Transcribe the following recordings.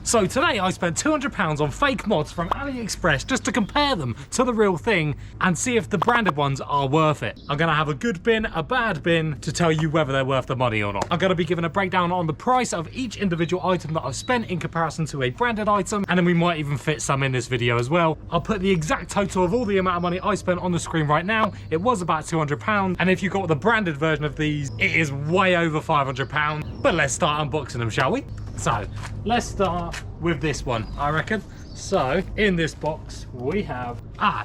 So today I spent £200 on fake mods from AliExpress just to compare them to the real thing and see if the branded ones are worth it. I'm gonna have a good bin, a bad bin to tell you whether they're worth the money or not. I'm gonna be giving a breakdown on the price of each individual item that I've spent in comparison to a branded item, and then we might even fit some in this video as well. I'll put the exact total of all the amount of money I spent on the screen right now. It was about £200, and if you got the branded version of these, it is way over £500. But let's start unboxing them, shall we? So let's start with this one, I reckon. So in this box we have,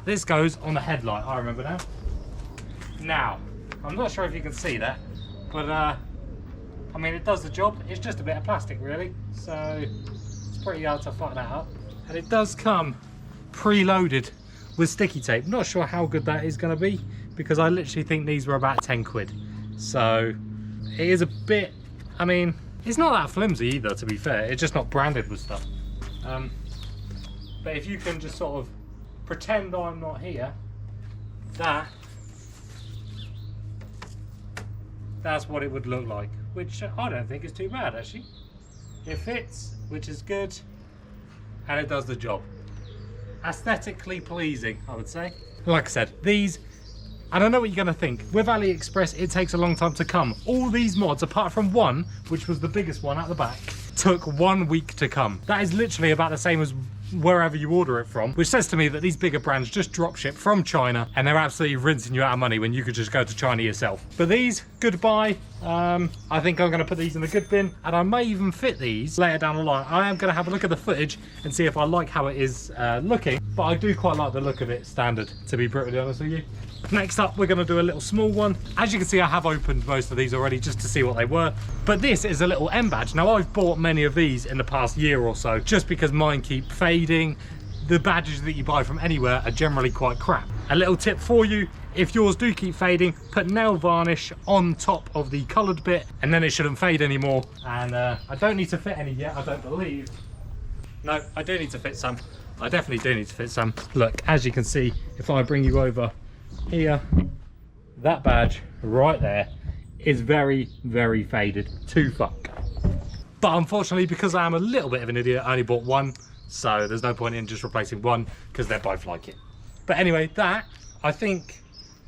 this goes on the headlight, I remember now. Now, I'm not sure if you can see that, but I mean, it does the job. It's just a bit of plastic really, so it's pretty hard to fuck that up. And it does come preloaded with sticky tape. Not sure how good that is going to be, because I literally think these were about 10 quid. So it is a bit, I mean, it's not that flimsy either, to be fair. It's just not branded with stuff. But if you can just sort of pretend I'm not here, that's what it would look like, which I don't think is too bad actually. It fits, which is good, and it does the job. Aesthetically pleasing, I would say. Like I said, these, and I know what you're gonna think, with AliExpress it takes a long time to come. All these mods, apart from one, which was the biggest one at the back, took 1 week to come. That is literally about the same as wherever you order it from, which says to me that these bigger brands just drop ship from China and they're absolutely rinsing you out of money when you could just go to China yourself. But these, goodbye. I think I'm going to put these in the good bin, and I may even fit these later down the line. I am going to have a look at the footage and see if I like how it is looking, but I do quite like the look of it standard, to be brutally honest with you. Next up, we're going to do a little small one. As you can see, I have opened most of these already just to see what they were. But this is a little M badge. Now, I've bought many of these in the past year or so, just because mine keep fading. The badges that you buy from anywhere are generally quite crap. A little tip for you, if yours do keep fading, put nail varnish on top of the coloured bit, and then it shouldn't fade anymore. And I don't need to fit any yet, I don't believe. No, I do need to fit some. I definitely do need to fit some. Look, as you can see, if I bring you over here, that badge right there is very, very faded to fuck. But unfortunately, because I am a little bit of an idiot, I only bought one, so there's no point in just replacing one because they're both like it. But anyway, that, I think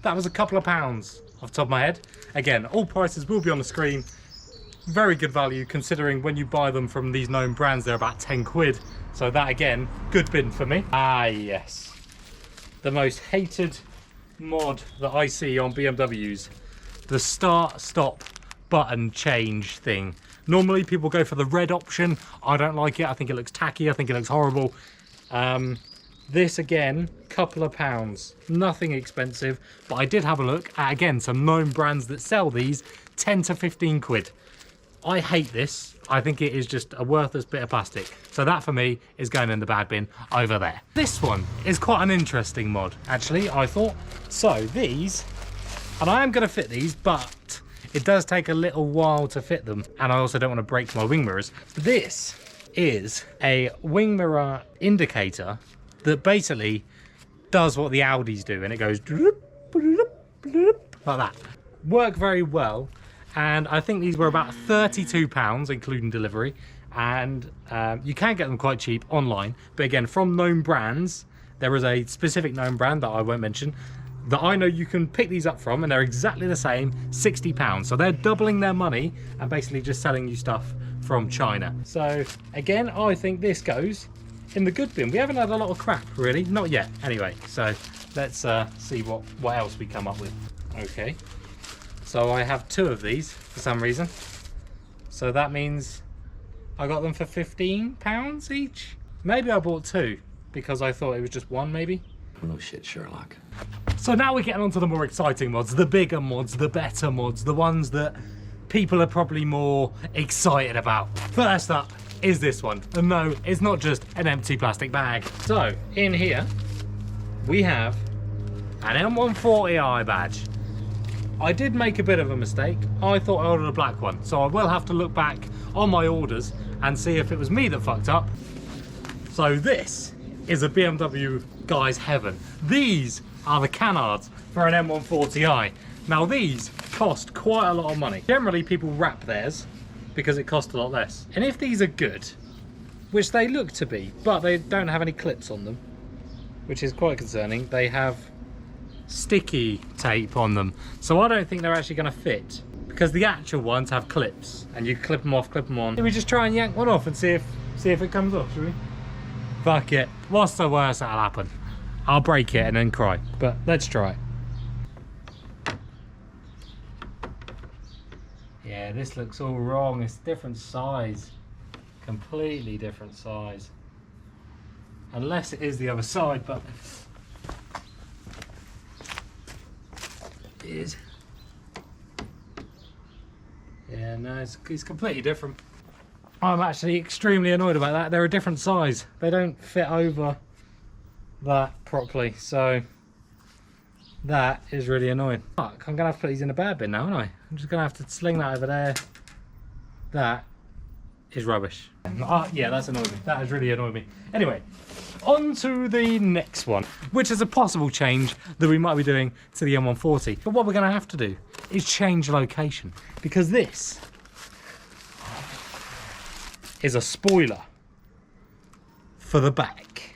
that was a couple of pounds off the top of my head. Again, all prices will be on the screen. Very good value considering when you buy them from these known brands, they're about 10 quid. So that again, good bin for me. Ah yes, the most hated mod that I see on BMWs, the start stop button change thing. Normally people go for the red option. I don't like it. I think it looks tacky. I think it looks horrible. This again, couple of pounds, nothing expensive, but I did have a look at, again, some known brands that sell these, 10 to 15 quid. I hate this. I think it is just a worthless bit of plastic. So that for me is going in the bad bin over there. This one is quite an interesting mod, actually, I thought. So these, and I am going to fit these, but it does take a little while to fit them. And I also don't want to break my wing mirrors. This is a wing mirror indicator that basically does what the Audis do. And it goes like that. Work very well. And I think these were about £32, including delivery. And you can get them quite cheap online. But again, from known brands, there is a specific known brand that I won't mention that I know you can pick these up from, and they're exactly the same, £60. So they're doubling their money and basically just selling you stuff from China. So again, I think this goes in the good bin. We haven't had a lot of crap, really. Not yet, anyway. So let's see what else we come up with. Okay. So I have 2 of these for some reason. So that means I got them for £15 each. Maybe I bought 2 because I thought it was just 1 maybe. No shit, Sherlock. So now we're getting on to the more exciting mods, the bigger mods, the better mods, the ones that people are probably more excited about. First up is this one. And no, it's not just an empty plastic bag. So in here we have an M140i badge. I did make a bit of a mistake. I thought I ordered a black one, so I will have to look back on my orders and see if it was me that fucked up. So this is a BMW guy's heaven. These are the Canards for an M140i. Now these cost quite a lot of money. Generally people wrap theirs because it costs a lot less. And if these are good, which they look to be, but they don't have any clips on them, which is quite concerning. They have sticky tape on them, so I don't think they're actually going to fit, because the actual ones have clips and you clip them off, clip them on. Should we just try and yank one off and see if it comes off, shall we? Fuck it, what's the worst that'll happen? I'll break it and then cry, but let's try it. Yeah, this looks all wrong. It's different size, completely different size, unless it is the other side, but it is. Yeah, no, it's completely different. I'm actually extremely annoyed about that. They're a different size. They don't fit over that properly, so that is really annoying. Fuck, I'm gonna have to put these in a bad bin now, aren't I? I'm just gonna have to sling that over there. That is rubbish. Yeah, that's annoyed me. That has really annoyed me. Anyway, on to the next one, which is a possible change that we might be doing to the M140. But what we're gonna have to do is change location, because this is a spoiler for the back,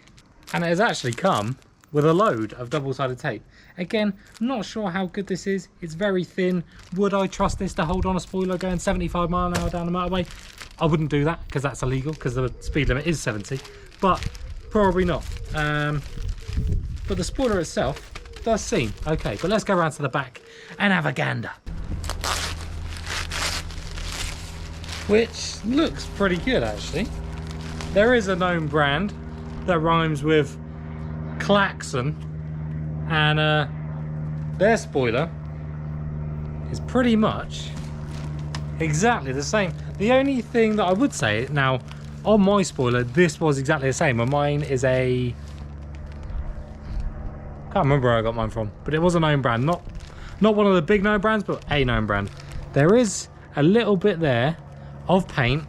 and it has actually come with a load of double-sided tape. Again, not sure how good this is. It's very thin. Would I trust this to hold on a spoiler going 75 mile an hour down the motorway? I wouldn't do that, because that's illegal, because the speed limit is 70, but probably not. But the spoiler itself does seem okay. But let's go around to the back and have a gander, which looks pretty good actually. There is a known brand that rhymes with klaxon, and their spoiler is pretty much exactly the same. The only thing that I would say now, on my spoiler, this was exactly the same, and mine is a, can't remember where I got mine from, but it was a known brand, not one of the big known brands, but a known brand. There is a little bit there of paint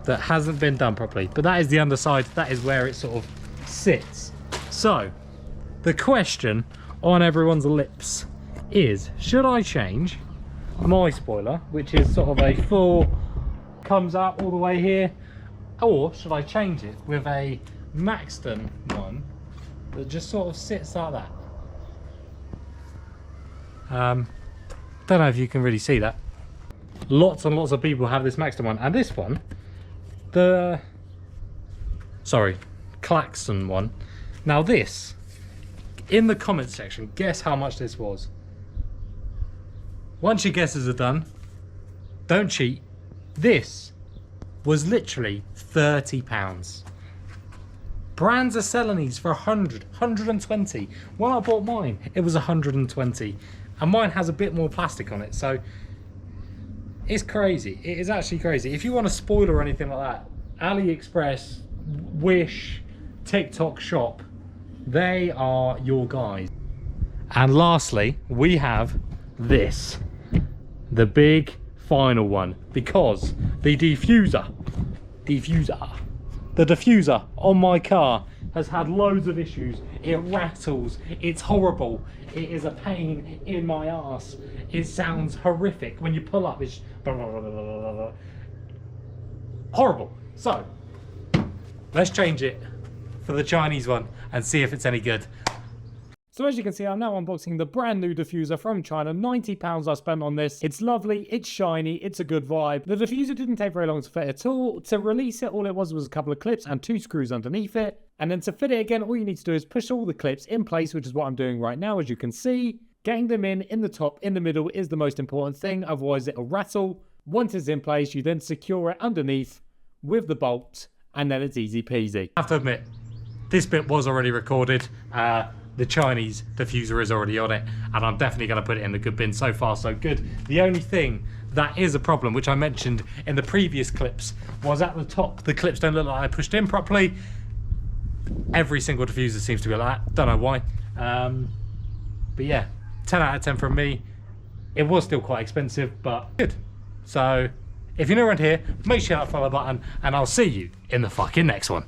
that hasn't been done properly, but that is the underside. That is where it sort of sits. So the question on everyone's lips is, should I change my spoiler, which is sort of a full, comes out all the way here, or should I change it with a Maxton one that just sort of sits like that? Don't know if you can really see that. Lots and lots of people have this Maxton one, and this one, the klaxon one. Now this, in the comments section, guess how much this was. Once your guesses are done, don't cheat. This was literally £30. Brands are selling these for 100, 120. When I bought mine, it was 120, and mine has a bit more plastic on it, so it's crazy. It is actually crazy. If you want a spoiler or anything like that, AliExpress, Wish, TikTok Shop, they are your guys. And lastly, we have this, the big final one, because the diffuser on my car has had loads of issues. It rattles, it's horrible, it is a pain in my ass, it sounds horrific when you pull up. It's horrible. So let's change it for the Chinese one and see if it's any good. So as you can see, I'm now unboxing the brand new diffuser from China. £90 I spent on this. It's lovely, it's shiny, it's a good vibe. The diffuser didn't take very long to fit at all. To release it, all it was a couple of clips and 2 screws underneath it. And then to fit it again, all you need to do is push all the clips in place, which is what I'm doing right now, as you can see. Getting them in the top, in the middle is the most important thing, otherwise it'll rattle. Once it's in place, you then secure it underneath with the bolt, and then it's easy peasy. I have to admit, this bit was already recorded. The Chinese diffuser is already on it, and I'm definitely going to put it in the good bin. So far, so good. The only thing that is a problem, which I mentioned in the previous clips, was at the top, the clips don't look like I pushed in properly. Every single diffuser seems to be like that. Don't know why. But yeah, 10 out of 10 from me. It was still quite expensive, but good. So if you're new around here, make sure you hit that follow button, and I'll see you in the fucking next one.